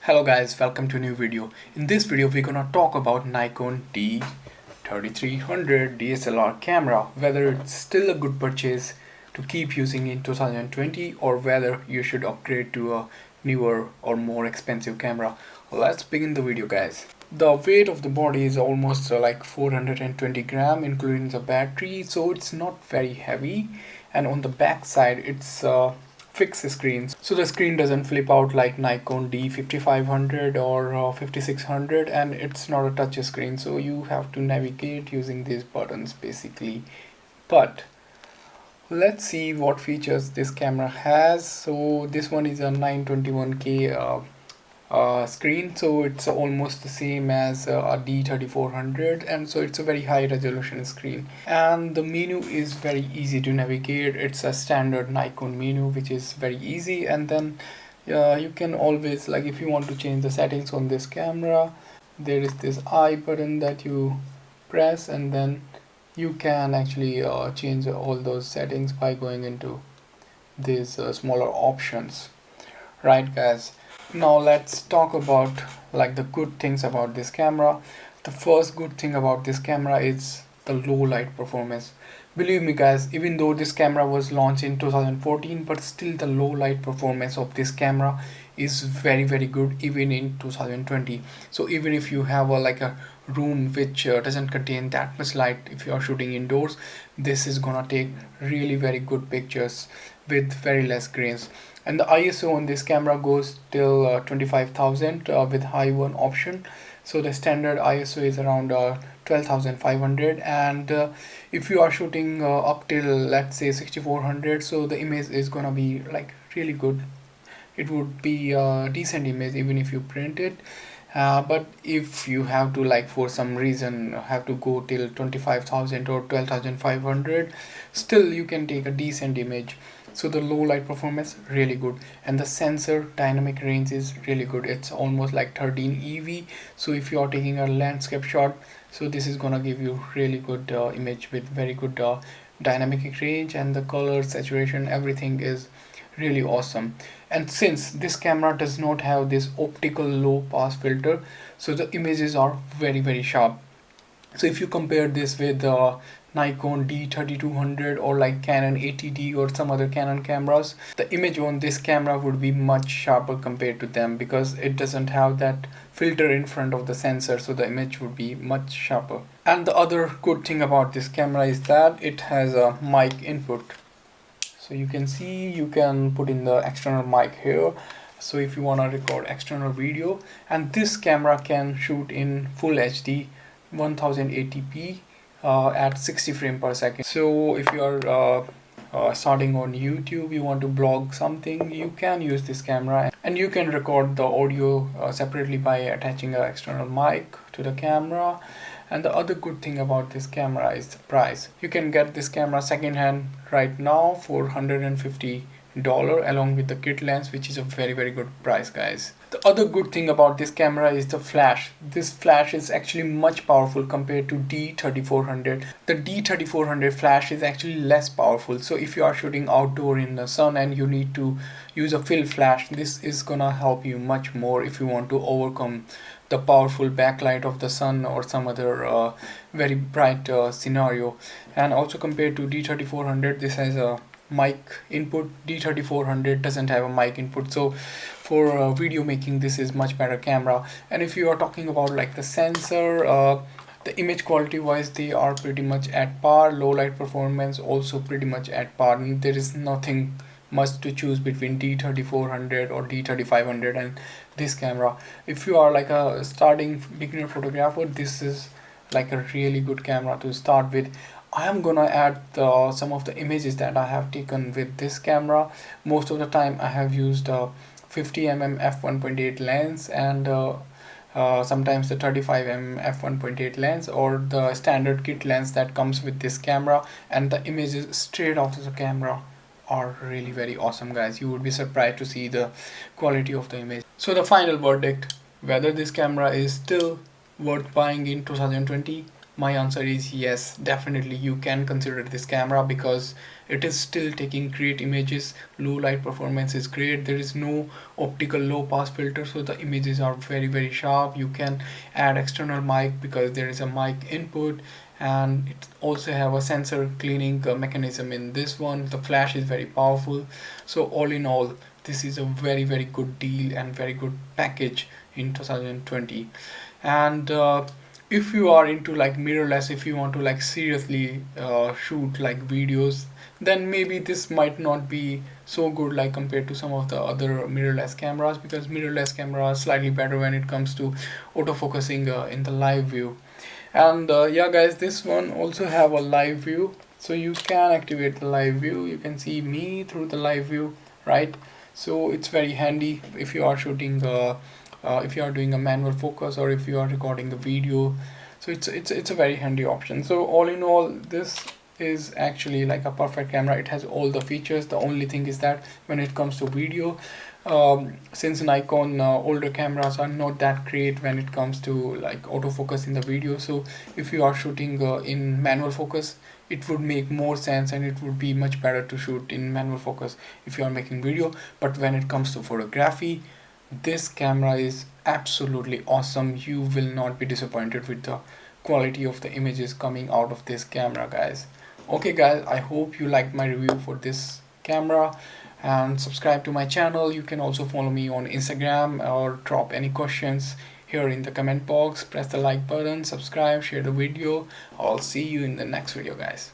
Hello guys, welcome to a new video. In this video we're gonna talk about Nikon D3300 DSLR camera, whether it's still a good purchase to keep using in 2020 or whether you should upgrade to a newer or more expensive camera. Let's begin the video guys. The weight of the body is almost like 420 gram including the battery, so it's not very heavy, and on the back side it's fixed screens, so the screen doesn't flip out like Nikon D5500 or 5600, and it's not a touch screen, so you have to navigate using these buttons basically. But let's see what features this camera has. So this one is a 921K screen, so it's almost the same as a D3400, and so it's a very high resolution screen, and the menu is very easy to navigate. It's a standard Nikon menu which is very easy, and then you can always, like, if you want to change the settings on this camera, there is this I button that you press, and then you can actually change all those settings by going into these smaller options. Right guys, now let's talk about like the good things about this camera. The first good thing about this camera is the low light performance. Believe me guys, even though this camera was launched in 2014, but still the low light performance of this camera is very good even in 2020. So even if you have a room which doesn't contain that much light, if you are shooting indoors, this is gonna take really very good pictures with very less grains. And the ISO on this camera goes till 25,000 with high one option. So the standard ISO is around 12,500, and if you are shooting up till, let's say, 6400, so the image is gonna be like really good. It would be a decent image even if you print it. But if you have to, like, for some reason have to go till 25,000 or 12,500, still you can take a decent image. So the low light performance really good, and the sensor dynamic range is really good. It's almost like 13 EV. So if you are taking a landscape shot, so this is gonna give you really good image with very good dynamic range, and the color saturation, everything is really awesome. And since this camera does not have this optical low pass filter, so the images are very sharp. So if you compare this with Nikon D3200 or like Canon 80D or some other Canon cameras, the image on this camera would be much sharper compared to them, because it doesn't have that filter in front of the sensor, so the image would be much sharper. And the other good thing about this camera is that it has a mic input. So you can see, you can put in the external mic here, so if you want to record external video, and this camera can shoot in full HD 1080p at 60 frames per second. So if you are starting on YouTube, you want to blog something, you can use this camera, and you can record the audio separately by attaching an external mic to the camera. And the other good thing about this camera is the price. You can get this camera second hand right now for $150 along with the kit lens, which is a very good price guys. The other good thing about this camera is the flash. This flash is actually much powerful compared to D3400. The D3400 flash is actually less powerful, so if you are shooting outdoor in the sun and you need to use a fill flash, this is gonna help you much more if you want to overcome the powerful backlight of the sun or some other very bright scenario. And also compared to D3400, this has a mic input. D3400 doesn't have a mic input, so for video making this is much better camera. And if you are talking about like the sensor, the image quality wise, they are pretty much at par. Low light performance also pretty much at par, and there is nothing much to choose between D3400 or D3500 and this camera. If you are like a starting beginner photographer, this is like a really good camera to start with. I am gonna add some of the images that I have taken with this camera. Most of the time I have used 50mm f1.8 lens, and sometimes the 35mm f1.8 lens, or the standard kit lens that comes with this camera, and the images straight off the camera are really very awesome guys. You would be surprised to see the quality of the image. So the final verdict, whether this camera is still worth buying in 2020, my answer is yes, definitely you can consider this camera because it is still taking great images. Low light performance is great. There is no optical low pass filter, so the images are very sharp. You can add external mic because there is a mic input, and it also have a sensor cleaning mechanism in this one. The flash is very powerful. So all in all, this is a very good deal and very good package in 2020. And if you are into like mirrorless, if you want to like seriously shoot like videos, then maybe this might not be so good like compared to some of the other mirrorless cameras, because mirrorless camera are slightly better when it comes to autofocusing in the live view. And yeah guys, this one also have a live view, so you can activate the live view. You can see me through the live view, right? So it's very handy if you are shooting if you are doing a manual focus or if you are recording a video. So it's a very handy option. So all in all, this is actually like a perfect camera. It has all the features. The only thing is that when it comes to video, since Nikon older cameras are not that great when it comes to like autofocus in the video, so if you are shooting in manual focus, it would make more sense and it would be much better to shoot in manual focus if you are making video. But when it comes to photography, this camera is absolutely awesome. You will not be disappointed with the quality of the images coming out of this camera, guys. Okay guys, I hope you liked my review for this camera, and subscribe to my channel. You can also follow me on Instagram or drop any questions here in the comment box. Press the like button, subscribe, share the video. I'll see you in the next video, guys.